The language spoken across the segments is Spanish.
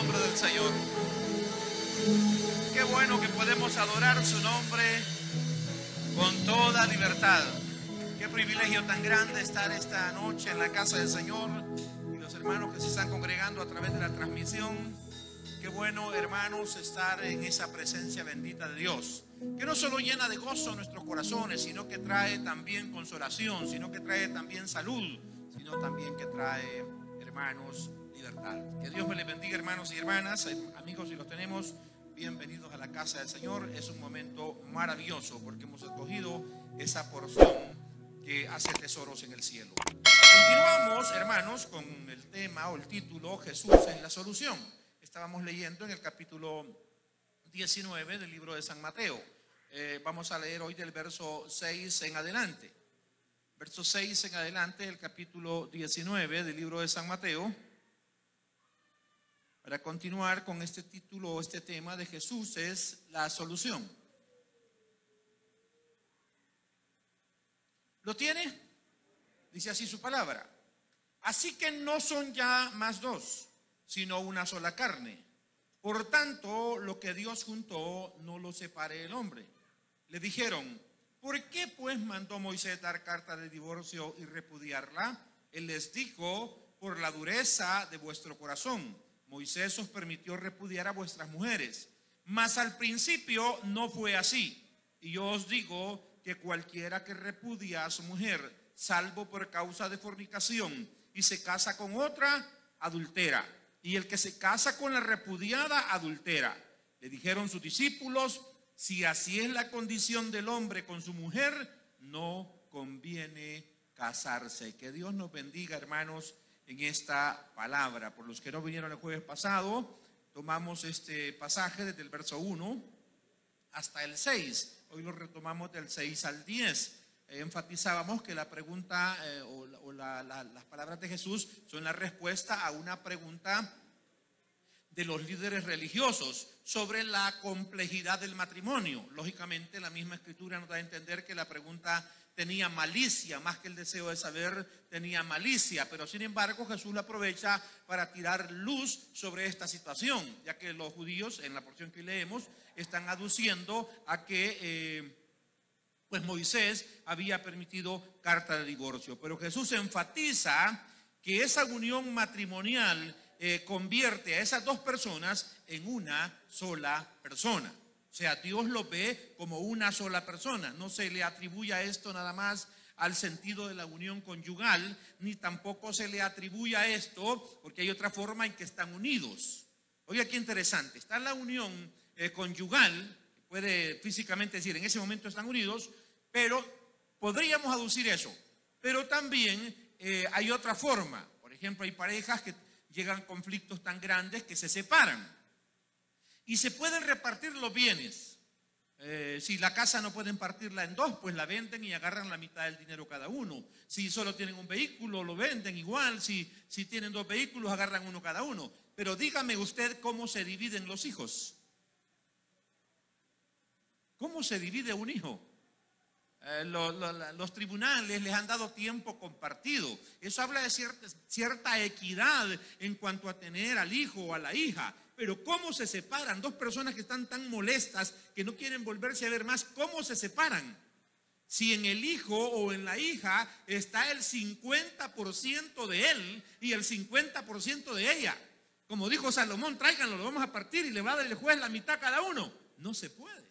nombre del Señor. Qué bueno que podemos adorar su nombre con toda libertad. Qué privilegio tan grande estar esta noche en la casa del Señor y los hermanos que se están congregando a través de la transmisión. Qué bueno, hermanos, estar en esa presencia bendita de Dios, que no solo llena de gozo nuestros corazones, sino que trae también consolación, sino que trae también salud, sino también que trae, hermanos, libertad. Que Dios me les bendiga, hermanos y hermanas, amigos, si los tenemos, bienvenidos a la casa del Señor. Es un momento maravilloso porque hemos escogido esa porción que hace tesoros en el cielo. Continuamos, hermanos, con el tema o el título Jesús es la solución. Estábamos leyendo en el capítulo 19 del libro de San Mateo. Vamos a leer hoy del verso 6 en adelante. Verso 6 en adelante del capítulo 19 del libro de San Mateo. Para continuar con este título o este tema de Jesús es la solución. ¿Lo tiene? Dice así su palabra. Así que no son ya más dos, sino una sola carne. Por tanto, lo que Dios juntó, no lo separe el hombre. Le dijeron, ¿por qué pues mandó Moisés dar carta de divorcio y repudiarla? Él les dijo, por la dureza de vuestro corazón. Moisés os permitió repudiar a vuestras mujeres. Mas al principio no fue así. Y yo os digo que cualquiera que repudia a su mujer, salvo por causa de fornicación, y se casa con otra, adultera. Y el que se casa con la repudiada, adultera. Le dijeron sus discípulos, si así es la condición del hombre con su mujer, no conviene casarse. Que Dios nos bendiga, hermanos, en esta palabra. Por los que no vinieron el jueves pasado, tomamos este pasaje desde el verso 1 hasta el 6. Hoy lo retomamos del 6 al 10. Enfatizábamos que la pregunta las palabras de Jesús son la respuesta a una pregunta de los líderes religiosos sobre la complejidad del matrimonio. Lógicamente, la misma escritura nos da a entender que la pregunta tenía malicia, más que el deseo de saber, tenía malicia, pero sin embargo Jesús la aprovecha para tirar luz sobre esta situación, ya que los judíos, en la porción que leemos, están aduciendo a que pues Moisés había permitido carta de divorcio. Pero Jesús enfatiza que esa unión matrimonial convierte a esas dos personas en una sola persona. O sea, Dios lo ve como una sola persona. No se le atribuye a esto nada más al sentido de la unión conyugal, ni tampoco se le atribuye a esto porque hay otra forma en que están unidos. Oiga, qué interesante. Está la unión conyugal, puede físicamente decir en ese momento están unidos, pero podríamos aducir eso. Pero también hay otra forma. Por ejemplo, hay parejas que llegan a conflictos tan grandes que se separan y se pueden repartir los bienes. Si la casa no pueden partirla en dos, pues la venden y agarran la mitad del dinero cada uno. Si solo tienen un vehículo, lo venden igual. Si tienen dos vehículos, agarran uno cada uno. Pero dígame usted cómo se dividen los hijos. ¿Cómo se divide un hijo? Los tribunales les han dado tiempo compartido. Eso habla de cierta equidad en cuanto a tener al hijo o a la hija. Pero ¿cómo se separan? Dos personas que están tan molestas que no quieren volverse a ver más, ¿cómo se separan? Si en el hijo o en la hija está el 50% de él y el 50% de ella. Como dijo Salomón, tráiganlo, lo vamos a partir y le va a dar el juez la mitad a cada uno. No se puede.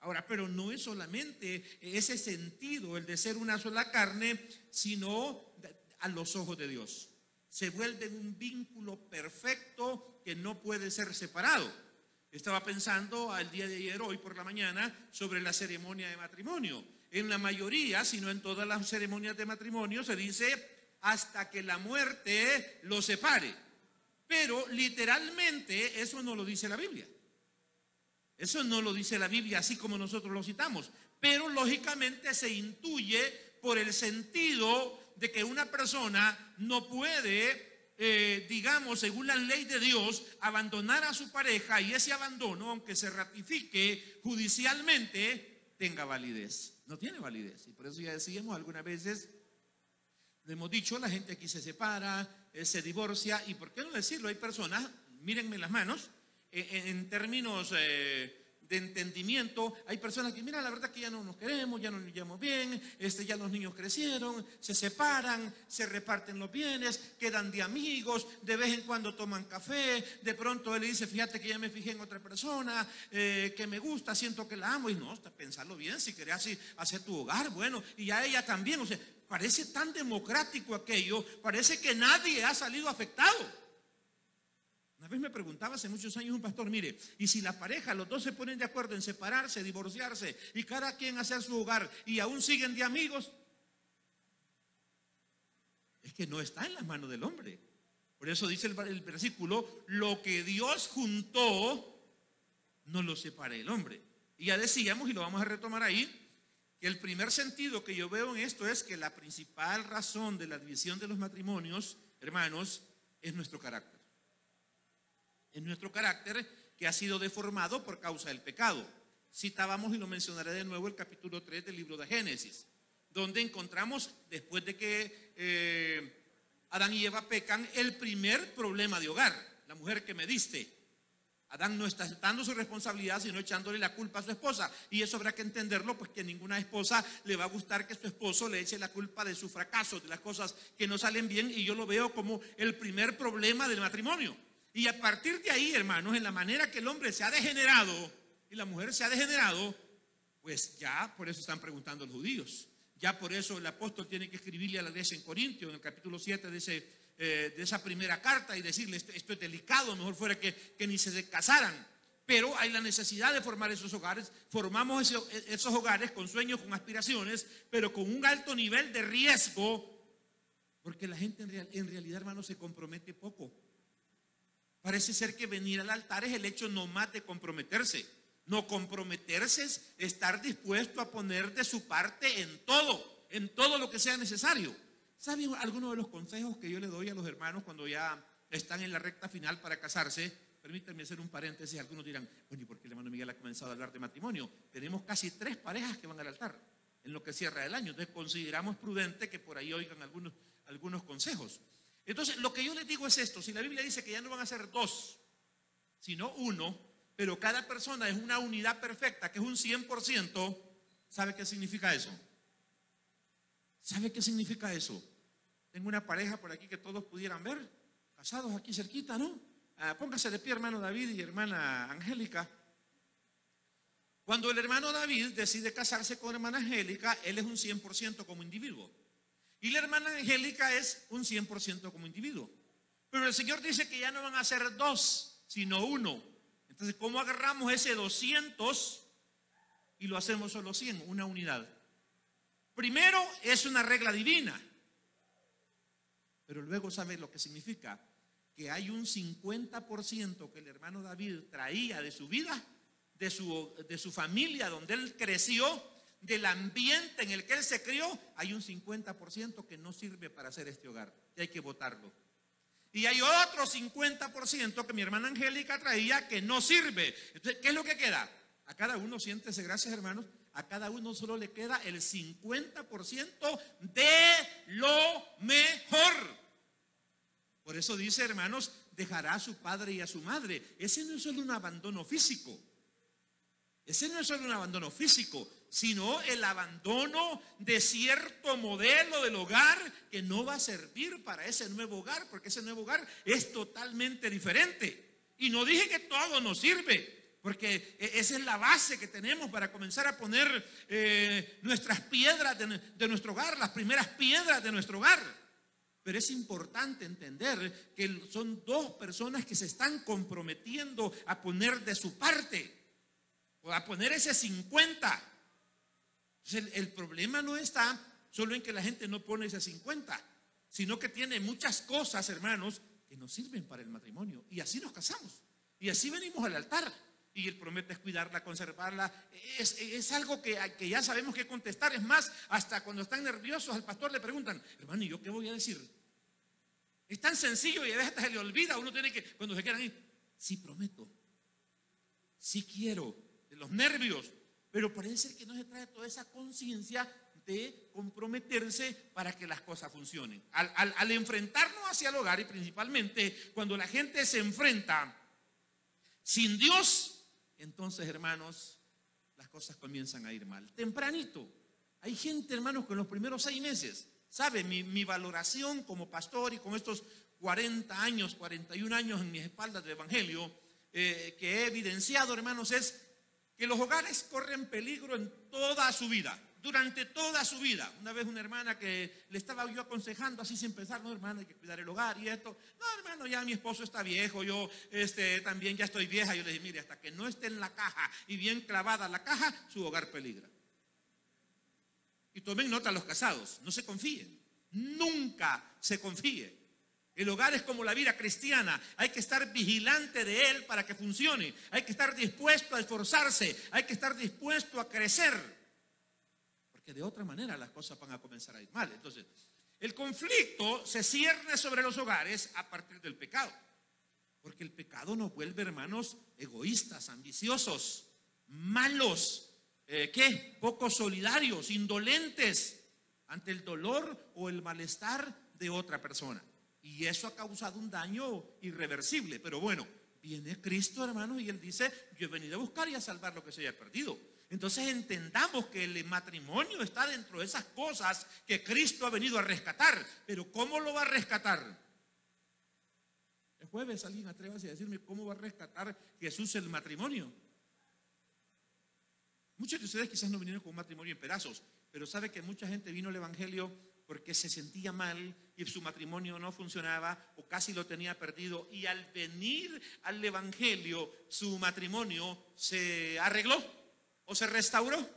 Ahora, pero no es solamente ese sentido, el de ser una sola carne, sino a los ojos de Dios. Se vuelve un vínculo perfecto que no puede ser separado. Estaba pensando al día de ayer, hoy por la mañana, sobre la ceremonia de matrimonio. En la mayoría, si no en todas las ceremonias de matrimonio, se dice hasta que la muerte los separe. Pero literalmente eso no lo dice la Biblia. Eso no lo dice la Biblia así como nosotros lo citamos, pero lógicamente se intuye por el sentido de que una persona no puede, digamos, según la ley de Dios, abandonar a su pareja y ese abandono, aunque se ratifique judicialmente, tenga validez. No tiene validez. Y por eso ya decíamos algunas veces, le hemos dicho, la gente aquí se separa, se divorcia, y por qué no decirlo, hay personas, mírenme las manos, en términos de entendimiento, hay personas que, mira, la verdad que ya no nos queremos, ya no nos llevamos bien, ya los niños crecieron, se separan, se reparten los bienes, quedan de amigos, de vez en cuando toman café, de pronto él le dice, fíjate que ya me fijé en otra persona, que me gusta, siento que la amo, y no, pensarlo bien, si querés así, hacer tu hogar, bueno, y a ella también, o sea, parece tan democrático aquello, parece que nadie ha salido afectado. Una vez me preguntaba hace muchos años un pastor, mire, y si la pareja, los dos se ponen de acuerdo en separarse, divorciarse y cada quien hacer su hogar y aún siguen de amigos, es que no está en las manos del hombre. Por eso dice el versículo, lo que Dios juntó, no lo separe el hombre. Y ya decíamos, y lo vamos a retomar ahí, que el primer sentido que yo veo en esto es que la principal razón de la división de los matrimonios, hermanos, es nuestro carácter. Es nuestro carácter que ha sido deformado por causa del pecado. Citábamos, y lo mencionaré de nuevo, el capítulo 3 del libro de Génesis, donde encontramos, después de que Adán y Eva pecan, el primer problema de hogar. La mujer que me diste. Adán no está aceptando su responsabilidad, sino echándole la culpa a su esposa. Y eso habrá que entenderlo, pues que ninguna esposa le va a gustar que su esposo le eche la culpa de su fracaso, de las cosas que no salen bien. Y yo lo veo como el primer problema del matrimonio. Y a partir de ahí, hermanos, en la manera que el hombre se ha degenerado y la mujer se ha degenerado, pues ya por eso están preguntando los judíos. Ya por eso el apóstol tiene que escribirle a la iglesia en Corintios, en el capítulo 7 de esa primera carta, y decirle, esto es delicado, mejor fuera que ni se casaran. Pero hay la necesidad de formar esos hogares. Formamos esos hogares con sueños, con aspiraciones, pero con un alto nivel de riesgo, porque la gente en realidad, hermanos, se compromete poco. Parece ser que venir al altar es el hecho nomás de comprometerse. No comprometerse es estar dispuesto a poner de su parte en todo lo que sea necesario. ¿Saben algunos de los consejos que yo le doy a los hermanos cuando ya están en la recta final para casarse? Permítanme hacer un paréntesis. Algunos dirán, bueno, ¿y por qué el hermano Miguel ha comenzado a hablar de matrimonio? Tenemos casi 3 parejas que van al altar en lo que cierra el año. Entonces consideramos prudente que por ahí oigan algunos consejos. Entonces, lo que yo les digo es esto: si la Biblia dice que ya no van a ser 2, sino 1, pero cada persona es una unidad perfecta, que es un 100%, ¿sabe qué significa eso? ¿Sabe qué significa eso? Tengo una pareja por aquí que todos pudieran ver, casados aquí cerquita, ¿no? Póngase de pie, hermano David y hermana Angélica. Cuando el hermano David decide casarse con hermana Angélica, él es un 100% como individuo. Y la hermana Angélica es un 100% como individuo. Pero el Señor dice que ya no van a ser 2, sino 1. Entonces, ¿cómo agarramos ese 200 y lo hacemos solo 100? Una unidad. Primero, es una regla divina. Pero luego, ¿sabe lo que significa? Que hay un 50% que el hermano David traía de su vida, de su familia, donde él creció, del ambiente en el que él se crió. Hay un 50% que no sirve para hacer este hogar y hay que botarlo. Y hay otro 50% que mi hermana Angélica traía que no sirve. Entonces, ¿qué es lo que queda? A cada uno, siéntese, gracias hermanos, a cada uno solo le queda el 50% de lo mejor. Por eso dice, hermanos, dejará a su padre y a su madre. Ese no es solo un abandono físico. Ese no es solo un abandono físico, sino el abandono de cierto modelo del hogar que no va a servir para ese nuevo hogar, porque ese nuevo hogar es totalmente diferente. Y no dije que todo nos sirve, porque esa es la base que tenemos para comenzar a poner nuestras piedras de nuestro hogar, las primeras piedras de nuestro hogar. Pero es importante entender que son 2 personas que se están comprometiendo a poner de su parte, o a poner ese 50. Entonces, el problema no está solo en que la gente no pone ese 50, sino que tiene muchas cosas, hermanos, que nos sirven para el matrimonio. Y así nos casamos. Y así venimos al altar. Y el promete es cuidarla, conservarla. Es algo que ya sabemos qué contestar. Es más, hasta cuando están nerviosos al pastor le preguntan, hermano, ¿y yo qué voy a decir? Es tan sencillo y a veces hasta se le olvida. Uno tiene que, cuando se quedan ir, sí prometo, sí quiero, de los nervios. Pero parece que no se trae toda esa conciencia de comprometerse para que las cosas funcionen. Al enfrentarnos hacia el hogar, y principalmente cuando la gente se enfrenta sin Dios, entonces, hermanos, las cosas comienzan a ir mal. Tempranito. Hay gente, hermanos, que en los primeros 6 meses, ¿sabe? Mi valoración como pastor y con estos 40 años, 41 años en mis espaldas de evangelio, que he evidenciado, hermanos, es que los hogares corren peligro en toda su vida, durante toda su vida. Una vez una hermana que le estaba yo aconsejando así sin pensar, no, hermana, hay que cuidar el hogar y esto. No, hermano, ya mi esposo está viejo, yo también ya estoy vieja. Yo le dije, mire, hasta que no esté en la caja y bien clavada la caja, su hogar peligra. Y tomen nota los casados, no se confíen, nunca se confíe. El hogar es como la vida cristiana, hay que estar vigilante de él para que funcione, hay que estar dispuesto a esforzarse, hay que estar dispuesto a crecer, porque de otra manera las cosas van a comenzar a ir mal. Entonces, el conflicto se cierne sobre los hogares a partir del pecado, porque el pecado nos vuelve, hermanos, egoístas, ambiciosos, malos, poco solidarios, indolentes ante el dolor o el malestar de otra persona. Y eso ha causado un daño irreversible. Pero bueno, viene Cristo, hermanos, y Él dice, yo he venido a buscar y a salvar lo que se haya perdido. Entonces entendamos que el matrimonio está dentro de esas cosas que Cristo ha venido a rescatar. Pero ¿cómo lo va a rescatar? El jueves alguien atrévase a decirme cómo va a rescatar Jesús el matrimonio. Muchos de ustedes quizás no vinieron con un matrimonio en pedazos, pero sabe que mucha gente vino al evangelio porque se sentía mal y su matrimonio no funcionaba o casi lo tenía perdido, y al venir al evangelio su matrimonio se arregló o se restauró.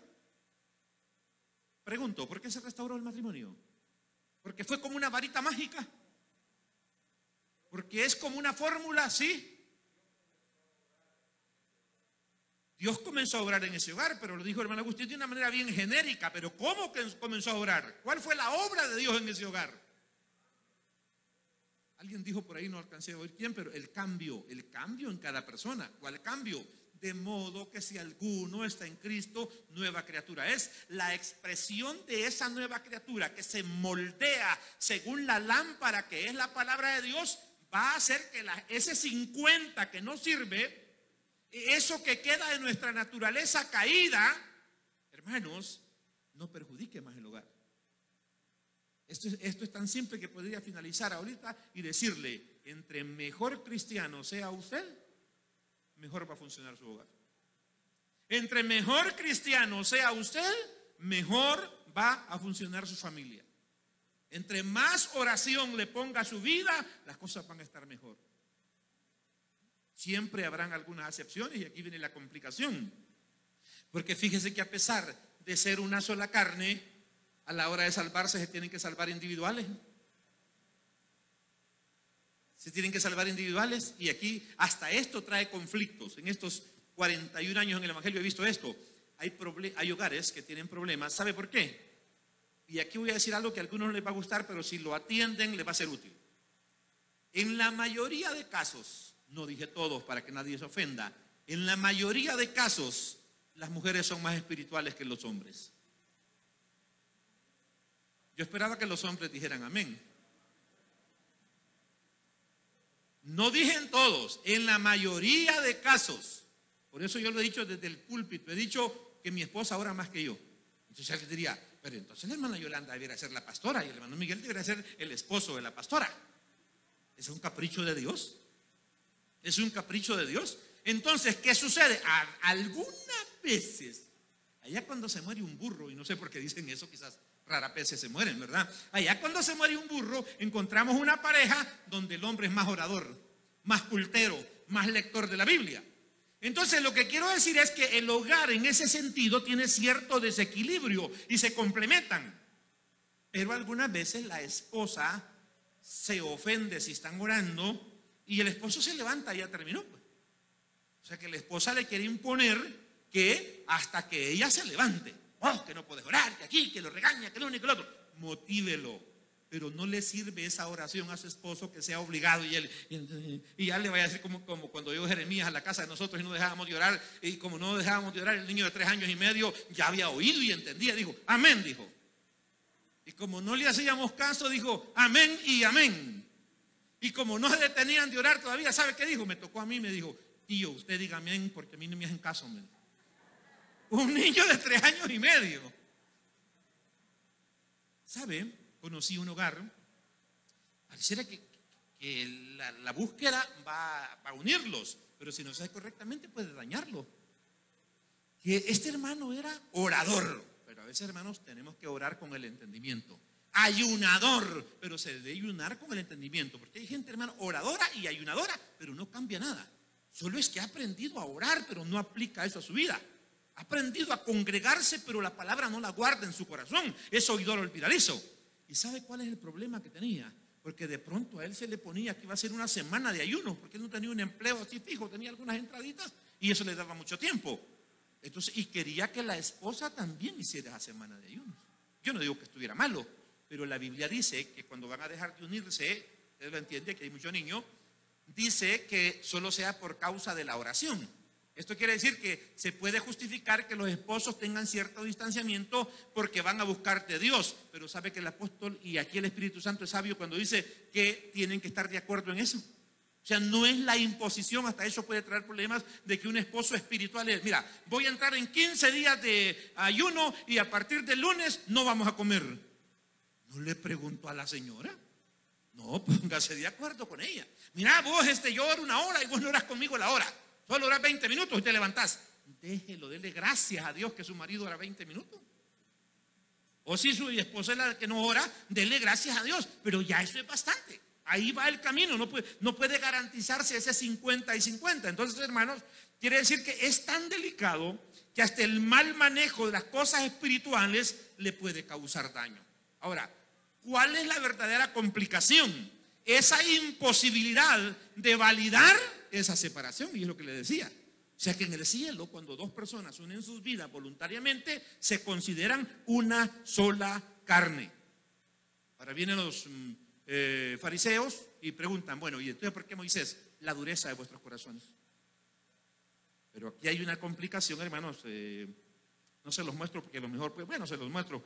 Pregunto, ¿por qué se restauró el matrimonio? Porque fue como una varita mágica, porque es como una fórmula, ¿sí? Dios comenzó a obrar en ese hogar, pero lo dijo el hermano Agustín de una manera bien genérica. Pero ¿cómo que comenzó a obrar? ¿Cuál fue la obra de Dios en ese hogar? Alguien dijo por ahí, no alcancé a oír quién, pero el cambio en cada persona. ¿Cuál cambio? De modo que si alguno está en Cristo, nueva criatura es. La expresión de esa nueva criatura que se moldea según la lámpara que es la palabra de Dios, va a hacer que ese 50 que no sirve, eso que queda de nuestra naturaleza caída, hermanos, no perjudique más el hogar. Esto es tan simple que podría finalizar ahorita y decirle, entre mejor cristiano sea usted, mejor va a funcionar su hogar. Entre mejor cristiano sea usted, mejor va a funcionar su familia. Entre más oración le ponga a su vida, las cosas van a estar mejor. Siempre habrán algunas excepciones y aquí viene la complicación. Porque fíjese que a pesar de ser una sola carne, a la hora de salvarse se tienen que salvar individuales. Se tienen que salvar individuales, y aquí hasta esto trae conflictos. En estos 41 años en el evangelio he visto esto. Hay hogares que tienen problemas. ¿Sabe por qué? Y aquí voy a decir algo que a algunos no les va a gustar, pero si lo atienden les va a ser útil. En la mayoría de casos, no dije todos para que nadie se ofenda, en la mayoría de casos las mujeres son más espirituales que los hombres. Yo esperaba que los hombres dijeran amén. No dije en todos, en la mayoría de casos. Por eso yo lo he dicho desde el púlpito, he dicho que mi esposa ora más que yo. Entonces alguien diría, pero entonces la hermana Yolanda debería ser la pastora y el hermano Miguel debería ser el esposo de la pastora. ¿Es un capricho de Dios? ¿Es un capricho de Dios? Entonces, ¿qué sucede? Algunas veces, allá cuando se muere un burro, y no sé por qué dicen eso, quizás raras veces se mueren, ¿verdad? Allá cuando se muere un burro, encontramos una pareja donde el hombre es más orador, más cultero, más lector de la Biblia. Entonces, lo que quiero decir es que el hogar en ese sentido tiene cierto desequilibrio y se complementan. Pero algunas veces la esposa se ofende si están orando y el esposo se levanta y ya terminó. O sea que la esposa le quiere imponer que hasta que ella se levante. Oh, que no puedes orar, que aquí, que lo regaña, que lo único, que lo otro. Motívelo. Pero no le sirve esa oración a su esposo que sea obligado y ya le vaya a decir como cuando llegó Jeremías a la casa de nosotros y no dejábamos de orar. Y como no dejábamos de orar, el niño de 3 años y medio ya había oído y entendía. Dijo, amén, dijo. Y como no le hacíamos caso, dijo amén y amén. Y como no se detenían de orar todavía, ¿sabe qué dijo? Me tocó a mí, me dijo: tío, usted diga amén porque a mí no me hacen caso. Un niño de 3 años y medio. ¿Sabe? Conocí un hogar. Pareciera que la búsqueda va a unirlos, pero si no se hace correctamente puede dañarlo. Que este hermano era orador, pero a veces, hermanos, tenemos que orar con el entendimiento. Ayunador, pero se debe ayunar con el entendimiento, porque hay gente, hermano, oradora y ayunadora, pero no cambia nada. Solo es que ha aprendido a orar, pero no aplica eso a su vida. Ha aprendido a congregarse, pero la palabra no la guarda en su corazón. Es oidor olvidadizo. ¿Y sabe cuál es el problema que tenía? Porque de pronto a él se le ponía que iba a ser una semana de ayuno, porque él no tenía un empleo así fijo, tenía algunas entraditas y eso le daba mucho tiempo. Entonces, y quería que la esposa también hiciera esa semana de ayunos. Yo no digo que estuviera malo, pero la Biblia dice que cuando van a dejar de unirse, él lo entiende, que hay muchos niños, dice que solo sea por causa de la oración. Esto quiere decir que se puede justificar que los esposos tengan cierto distanciamiento porque van a buscar de Dios, pero sabe que el apóstol y aquí el Espíritu Santo es sabio cuando dice que tienen que estar de acuerdo en eso. O sea, no es la imposición, hasta eso puede traer problemas de que un esposo espiritual es: mira, voy a entrar en 15 días de ayuno y a partir del lunes no vamos a comer. ¿No le preguntó a la señora? No, póngase de acuerdo con ella. Mira, vos yo oro 1 hora y vos no orás conmigo la hora. Solo orás 20 minutos y te levantás. Déjelo, dele gracias a Dios que su marido ora 20 minutos. O si su esposa es la que no ora, dele gracias a Dios. Pero ya eso es bastante. Ahí va el camino, no puede garantizarse ese 50 y 50. Entonces, hermanos, quiere decir que es tan delicado que hasta el mal manejo de las cosas espirituales le puede causar daño. Ahora, ¿cuál es la verdadera complicación? Esa imposibilidad de validar esa separación, y es lo que le decía. O sea que en el cielo, cuando 2 personas unen sus vidas voluntariamente, se consideran una sola carne. Ahora vienen los fariseos y preguntan: bueno, ¿y entonces por qué, Moisés? La dureza de vuestros corazones. Pero aquí hay una complicación, hermanos. No se los muestro porque a lo mejor, pues bueno, se los muestro.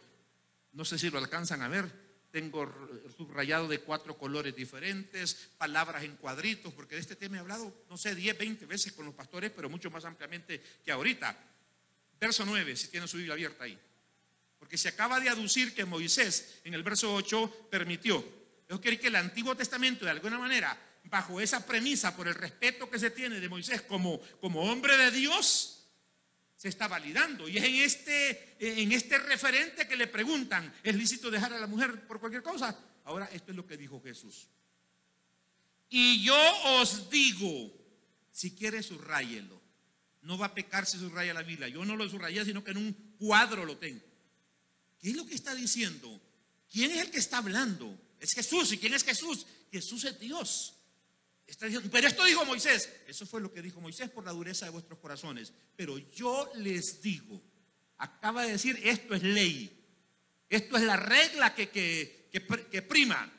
No sé si lo alcanzan a ver. Tengo subrayado de 4 colores diferentes, palabras en cuadritos, porque de este tema he hablado, no sé, 10, 20 veces con los pastores, pero mucho más ampliamente que ahorita. Verso 9, si tienen su Biblia abierta ahí. Porque se acaba de aducir que Moisés, en el verso 8, permitió. Yo creo que el Antiguo Testamento, de alguna manera, bajo esa premisa, por el respeto que se tiene de Moisés como hombre de Dios, se está validando. Y es en este referente que le preguntan: ¿es lícito dejar a la mujer por cualquier cosa? Ahora, esto es lo que dijo Jesús. Y yo os digo, si quiere subráyelo. No va a pecar si subraya la Biblia. Yo no lo subrayé, sino que en un cuadro lo tengo. ¿Qué es lo que está diciendo? ¿Quién es el que está hablando? Es Jesús. ¿Y quién es Jesús? Jesús es Dios. Está diciendo, pero esto dijo Moisés. Eso fue lo que dijo Moisés por la dureza de vuestros corazones. Pero yo les digo, acaba de decir, esto es ley. Esto es la regla que prima.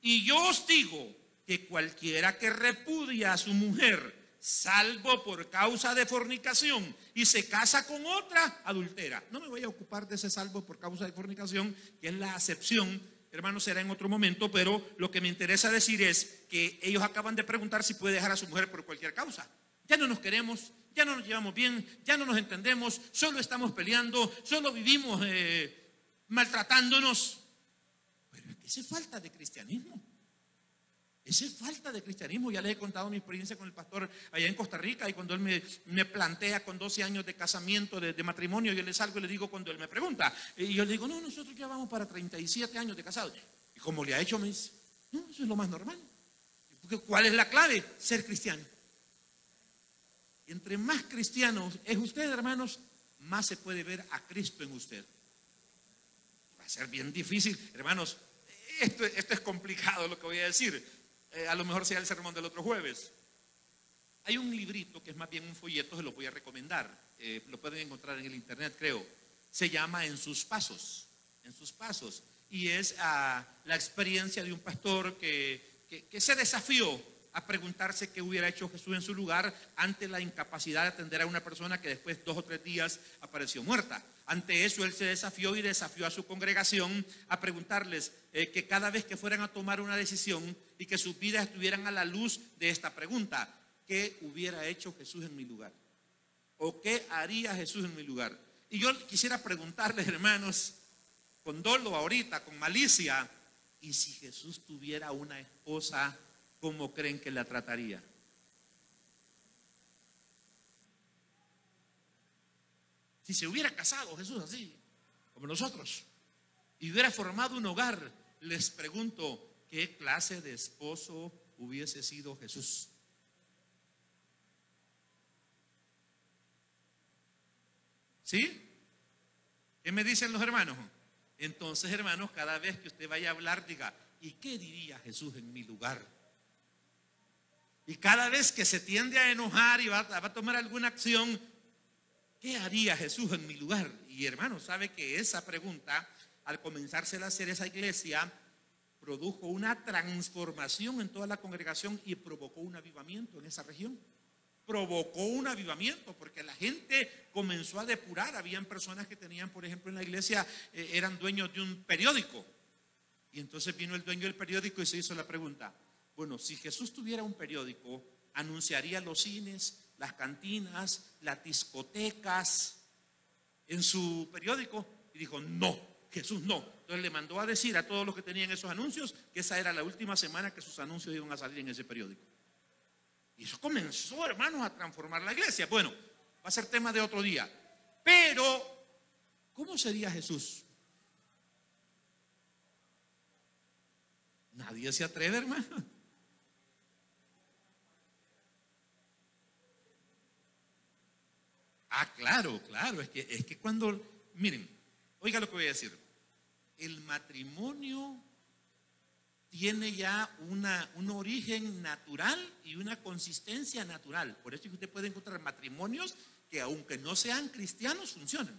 Y yo os digo que cualquiera que repudia a su mujer, salvo por causa de fornicación, y se casa con otra, adultera. No me voy a ocupar de ese salvo por causa de fornicación, que es la acepción, hermanos, será en otro momento, pero lo que me interesa decir es que ellos acaban de preguntar si puede dejar a su mujer por cualquier causa. Ya no nos queremos, ya no nos llevamos bien, ya no nos entendemos, solo estamos peleando, solo vivimos maltratándonos. Pero es que eso es falta de cristianismo. Esa es falta de cristianismo. Ya les he contado mi experiencia con el pastor allá en Costa Rica, y cuando él me plantea con 12 años de casamiento, de matrimonio, yo le salgo y le digo, cuando él me pregunta, y yo le digo, no, nosotros ya vamos para 37 años de casados. ¿Y cómo le ha hecho? Me dice, no, eso es lo más normal. Porque ¿cuál es la clave? Ser cristiano. Y entre más cristianos es usted, hermanos, más se puede ver a Cristo en usted. Va a ser bien difícil, hermanos. Esto es complicado lo que voy a decir. A lo mejor sea el sermón del otro jueves. Hay un librito que es más bien un folleto, se lo voy a recomendar. Lo pueden encontrar en el internet, creo. Se llama En sus pasos. En sus pasos. Y es la experiencia de un pastor que se desafió a preguntarse qué hubiera hecho Jesús en su lugar ante la incapacidad de atender a una persona que después 2 o 3 días apareció muerta. Ante eso él se desafió y desafió a su congregación a preguntarles que cada vez que fueran a tomar una decisión y que sus vidas estuvieran a la luz de esta pregunta: ¿qué hubiera hecho Jesús en mi lugar? ¿O qué haría Jesús en mi lugar? Y yo quisiera preguntarles, hermanos, con dolo ahorita, con malicia: ¿y si Jesús tuviera una esposa, cómo creen que la trataría? Si se hubiera casado Jesús así, como nosotros, y hubiera formado un hogar, les pregunto, ¿qué clase de esposo hubiese sido Jesús? ¿Sí? ¿Qué me dicen los hermanos? Entonces, hermanos, cada vez que usted vaya a hablar, diga: ¿y qué diría Jesús en mi lugar? Y cada vez que se tiende a enojar y va a tomar alguna acción, ¿qué haría Jesús en mi lugar? Y hermanos, sabe que esa pregunta, al comenzarse a hacer esa iglesia, produjo una transformación en toda la congregación y provocó un avivamiento en esa región. Provocó un avivamiento porque la gente comenzó a depurar. Habían personas que tenían, por ejemplo, en la iglesia, eran dueños de un periódico. Y entonces vino el dueño del periódico y se hizo la pregunta: bueno, si Jesús tuviera un periódico, ¿anunciaría los cines, las cantinas, las discotecas en su periódico? Y dijo: no, Jesús no. Entonces le mandó a decir a todos los que tenían esos anuncios que esa era la última semana que sus anuncios iban a salir en ese periódico. Y eso comenzó, hermanos, a transformar la iglesia. Bueno, va a ser tema de otro día. Pero, ¿cómo sería Jesús? Nadie se atreve, hermano. Ah, claro, es que cuando, miren, oiga lo que voy a decir. El matrimonio tiene ya un origen natural y una consistencia natural. Por eso es que usted puede encontrar matrimonios que, aunque no sean cristianos, funcionan.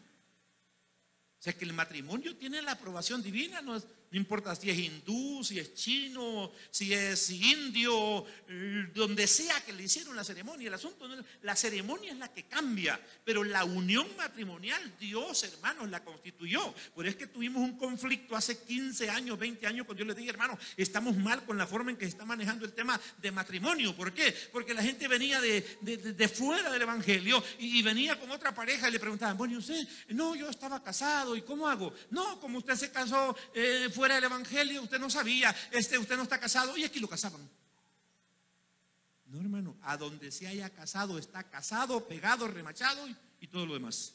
O sea, que el matrimonio tiene la aprobación divina. No importa si es hindú, si es chino, si es indio, donde sea que le hicieron la ceremonia. El asunto, la ceremonia es la que cambia, pero la unión matrimonial, Dios, hermanos, la constituyó. Por eso es que tuvimos un conflicto hace 15 años, 20 años, cuando yo les dije: hermano, estamos mal con la forma en que se está manejando el tema de matrimonio. ¿Por qué? Porque la gente venía de fuera del evangelio y venía con otra pareja y le preguntaban: bueno, ¿y usted? No, yo estaba casado, ¿y cómo hago? No, como usted se casó fuera del evangelio, usted no sabía, usted no está casado, y aquí lo casaban. No, hermano, a donde se haya casado, está casado, pegado, remachado y todo lo demás.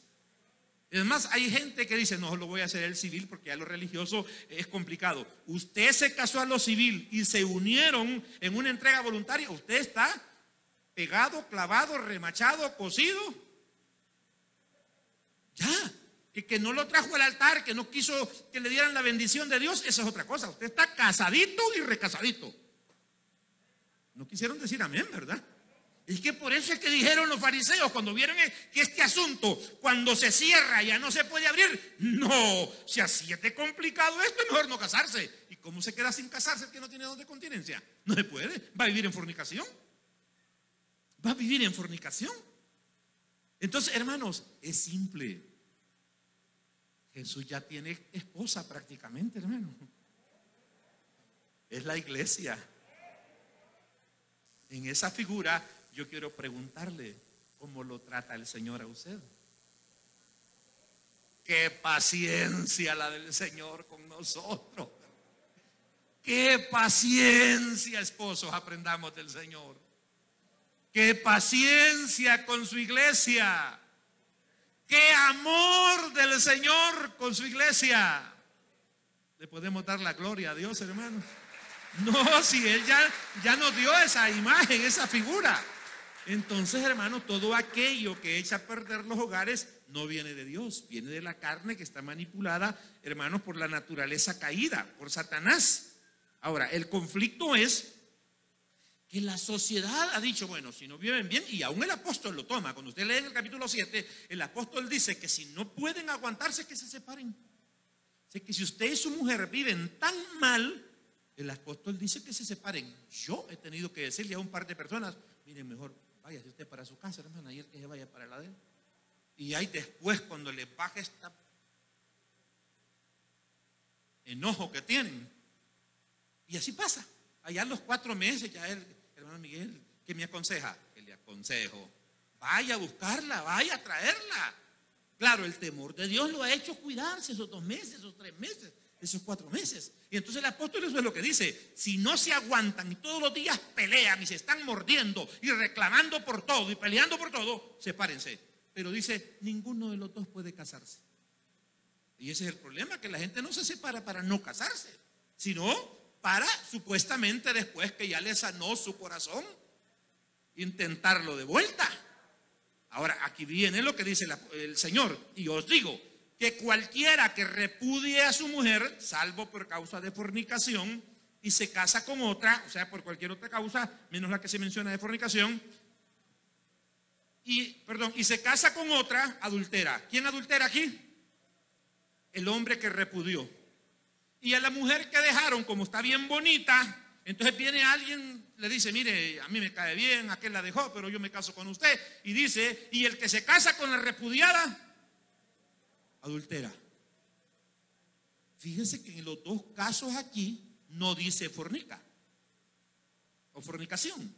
Además, hay gente que dice: no, lo voy a hacer el civil porque ya lo religioso es complicado. Usted se casó a lo civil y se unieron en una entrega voluntaria, usted está pegado, clavado, remachado, cosido. Ya. Que no lo trajo al altar, que no quiso que le dieran la bendición de Dios, esa es otra cosa. Usted está casadito y recasadito. No quisieron decir amén, ¿verdad? Es que por eso es que dijeron los fariseos, cuando vieron que este asunto, cuando se cierra, ya no se puede abrir. No, si así es de complicado esto, es mejor no casarse. ¿Y cómo se queda sin casarse el que no tiene don de continencia? No se puede, va a vivir en fornicación. Va a vivir en fornicación. Entonces, hermanos, es simple. Jesús ya tiene esposa prácticamente, hermano. Es la iglesia. En esa figura yo quiero preguntarle: ¿cómo lo trata el Señor a usted? Qué paciencia la del Señor con nosotros. Qué paciencia, esposos, aprendamos del Señor. Qué paciencia con su iglesia. ¡Qué amor del Señor con su iglesia! ¿Le podemos dar la gloria a Dios, hermanos? No, si Él ya nos dio esa imagen, esa figura. Entonces, hermanos, todo aquello que echa a perder los hogares no viene de Dios, viene de la carne que está manipulada, hermanos, por la naturaleza caída, por Satanás. Ahora, el conflicto es que la sociedad ha dicho: bueno, si no viven bien, y aún el apóstol lo toma. Cuando usted lee en el capítulo 7, el apóstol dice que si no pueden aguantarse, que se separen. O sea, que si usted y su mujer viven tan mal, El apóstol dice que se separen. Yo he tenido que decirle a un par de personas, miren, mejor váyase usted para su casa, hermana, y él que se vaya para la de él. Y ahí después, cuando le baja esta enojo que tienen, y así pasa. Allá a los 4 meses, ya el hermano Miguel, ¿qué me aconseja? Que le aconsejo, vaya a buscarla, vaya a traerla. Claro, el temor de Dios lo ha hecho cuidarse esos 2 meses, esos 3 meses, esos 4 meses. Y entonces el apóstol eso es lo que dice: si no se aguantan y todos los días pelean y se están mordiendo y reclamando por todo y peleando por todo, sepárense. Pero dice, ninguno de los dos puede casarse. Y ese es el problema, que la gente no se separa para no casarse, sino para supuestamente después que ya le sanó su corazón, intentarlo de vuelta. Ahora, aquí viene lo que dice el Señor: y os digo que cualquiera que repudie a su mujer, salvo por causa de fornicación, y se casa con otra, o sea, por cualquier otra causa, menos la que se menciona de fornicación, y se casa con otra, adultera. ¿Quién adultera aquí? El hombre que repudió. Y a la mujer que dejaron, como está bien bonita, entonces viene alguien, le dice, mire, a mí me cae bien, aquel la dejó, pero yo me caso con usted. Y dice, y el que se casa con la repudiada, adultera. Fíjense que en los 2 casos aquí no dice fornica o fornicación.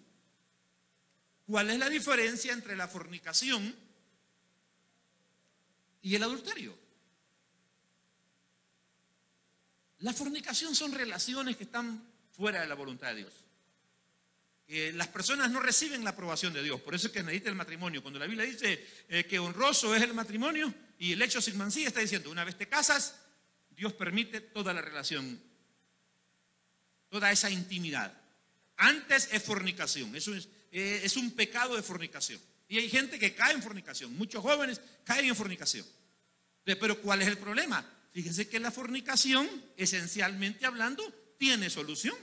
¿Cuál es la diferencia entre la fornicación y el adulterio? La fornicación son relaciones que están fuera de la voluntad de Dios. Las personas no reciben la aprobación de Dios. Por eso es que necesita el matrimonio. Cuando la Biblia dice que honroso es el matrimonio y el hecho sin mancilla, está diciendo, una vez te casas, Dios permite toda la relación, toda esa intimidad. Antes es fornicación. Eso es un pecado de fornicación. Y hay gente que cae en fornicación. Muchos jóvenes caen en fornicación. Pero ¿cuál es el problema? Fíjense que la fornicación, esencialmente hablando, tiene solución.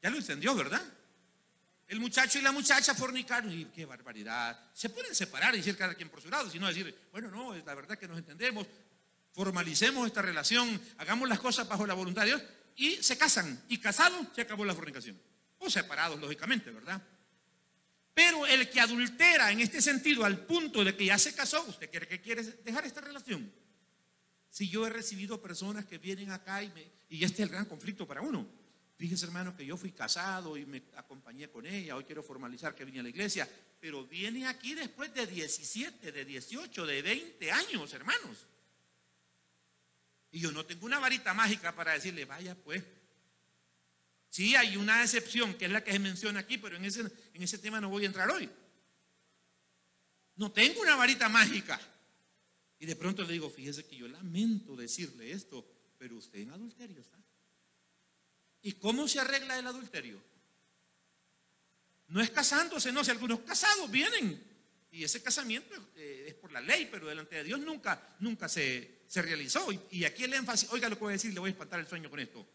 Ya lo entendió, ¿verdad? El muchacho y la muchacha fornicaron, y qué barbaridad. Se pueden separar y decir cada quien por su lado, sino decir, bueno, no, es la verdad que nos entendemos, formalicemos esta relación, hagamos las cosas bajo la voluntad de Dios, y se casan, y casados se acabó la fornicación. O separados, lógicamente, ¿verdad? Pero el que adultera en este sentido al punto de que ya se casó, ¿usted cree que quiere dejar esta relación? Si yo he recibido personas que vienen acá y este es el gran conflicto para uno. Fíjese, hermano, que yo fui casado y me acompañé con ella, hoy quiero formalizar que vine a la iglesia, pero viene aquí después de 17, de 18, de 20 años, hermanos. Y yo no tengo una varita mágica para decirle, vaya pues. Sí, hay una excepción, que es la que se menciona aquí, pero en ese tema no voy a entrar hoy. No tengo una varita mágica. Y de pronto le digo, fíjese que yo lamento decirle esto, pero usted en adulterio está. ¿Y cómo se arregla el adulterio? No es casándose, no, si algunos casados vienen. Y ese casamiento es por la ley, pero delante de Dios nunca se realizó. Y aquí el énfasis, oiga lo que voy a decir, le voy a espantar el sueño con esto.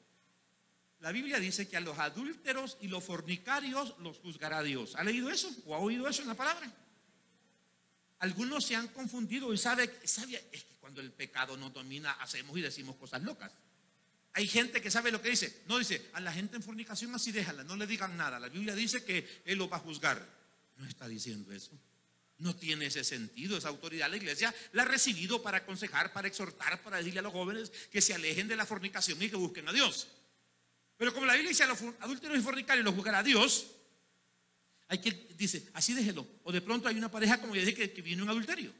La Biblia dice que a los adúlteros y los fornicarios los juzgará Dios. ¿Ha leído eso o ha oído eso en la palabra? Algunos se han confundido y sabe es que cuando el pecado nos domina hacemos y decimos cosas locas. Hay gente que sabe lo que dice. No, dice, a la gente en fornicación así déjala, no le digan nada. La Biblia dice que Él lo va a juzgar. No está diciendo eso. No tiene ese sentido, esa autoridad. La iglesia la ha recibido para aconsejar, para exhortar, para decirle a los jóvenes que se alejen de la fornicación y que busquen a Dios. Pero como la Biblia dice a los adúlteros y fornicarios los juzgará a Dios, hay quien dice, así déjelo. O de pronto hay una pareja, como ya dije, que viene un adulterio.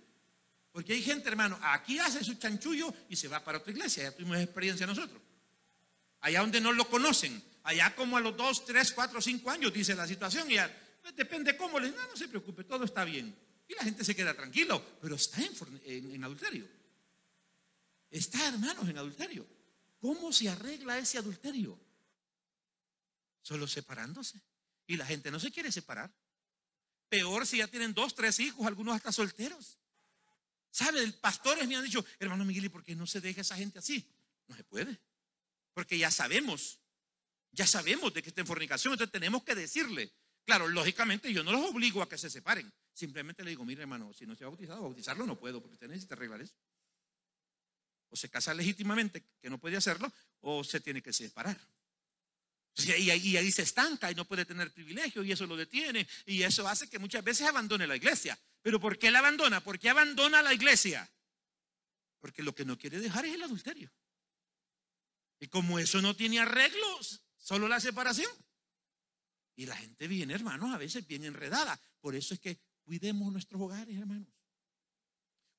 Porque hay gente, hermano, aquí hace su chanchullo y se va para otra iglesia. Ya tuvimos experiencia nosotros. Allá donde no lo conocen, allá como a los 2, 3, 4, 5 años dice la situación y ya, pues depende cómo les, no se preocupe, todo está bien. Y la gente se queda tranquilo, pero está en adulterio. Está, hermanos, en adulterio. ¿Cómo se arregla ese adulterio? Solo separándose. Y la gente no se quiere separar. Peor si ya tienen 2, 3 hijos, algunos hasta solteros. ¿Sabe? Pastores me han dicho, hermano Miguel, ¿y por qué no se deja esa gente así? No se puede. Porque ya sabemos de que está en fornicación, entonces tenemos que decirle. Claro, lógicamente yo no los obligo a que se separen. Simplemente le digo, mire hermano, si no se ha bautizado, bautizarlo no puedo, porque usted necesita arreglar eso. O se casa legítimamente, que no puede hacerlo, o se tiene que separar. Y ahí se estanca y no puede tener privilegio y eso lo detiene y eso hace que muchas veces abandone la iglesia. ¿Pero por qué la abandona? ¿Por qué abandona la iglesia? Porque lo que no quiere dejar es el adulterio. Y como eso no tiene arreglos, solo la separación. Y la gente viene, hermanos, a veces bien enredada. Por eso es que cuidemos nuestros hogares, hermanos.